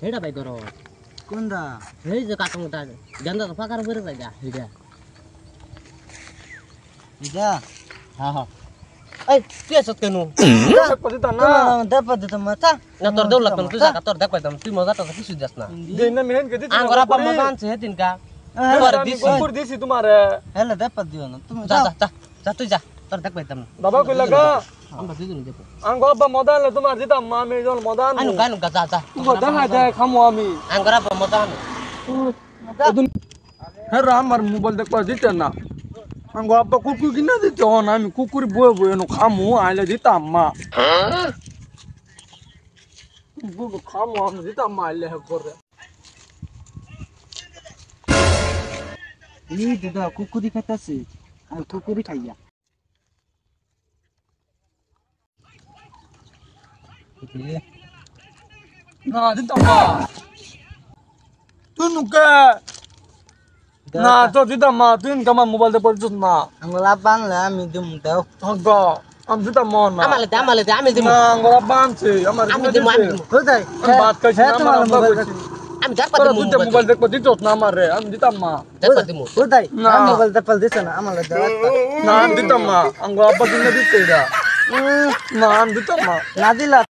হেডা ভাই করো কোনটা এই যে কাটুটা গেন্দা তো ফাঁকার উপরে যা হেডা এটা হ্যাঁ হ্যাঁ এই তুই আছিস কেন পজিতা না দেপা দিতে মাথা না তোর দেউ লাগতো তুই জায়গা তোর দেখ পাইতাম তুই মজাটা কিছু যাস না দিন না মেহেন গদি আঙ্গরা পা মজা আনছে তিনকা তোমার দিছি কুকুর দিছি তোমারে হেলে দেপা দিও না তুমি যা যাও যা যা যা তুই যা তোর দেখ পাইতাম না বাবা কই লাগা আমরা দুজন দেখো আঙ্গ আব্বা মদান তোমার দিতাম মা মে জন মদান আনু গানু গা যা যা মদান আজা খামু আমি আঙ্গরা পা মজা আনু হ্যাঁ আমার মোবাইল দেখবা দিতে না আঙ্গ আব্বা কুকুর কিনা দিতে হন আমি কুকুর বয়ে বয়ে নো খামু আইলে দিতাম মা খামু আমি দিতাম মা আইলে করে এই দাদা কুকুরি খাইতাছে আর কুকুরি খাইয়া না দিতাম মা তুই নুকে না তো দিতাম মা তুই কামা মোবাইল দে পড়ছিস না আঙ্গুলা বানলে আমি দিম দাও হগ আমি দিতাম মা না আমালে দে আমি দিমু না আঙ্গরা বানছে আমার আমি দিমু আমি দিমু কোথায় বাত কইছি না আমার মোবাইল আমি দেখ পা তোরা দিমু দুইটা মোবাইল দেখবো দিতস না আমারে আমি দিতাম মা দেখ পা দিমু কোথায় না। মোবাইল দেপাল দিছে না আমার দাও না আমি দিতাম মা আঙ্গ আব্বা দিনে দিতে না আমি দিতাম মা না দিলা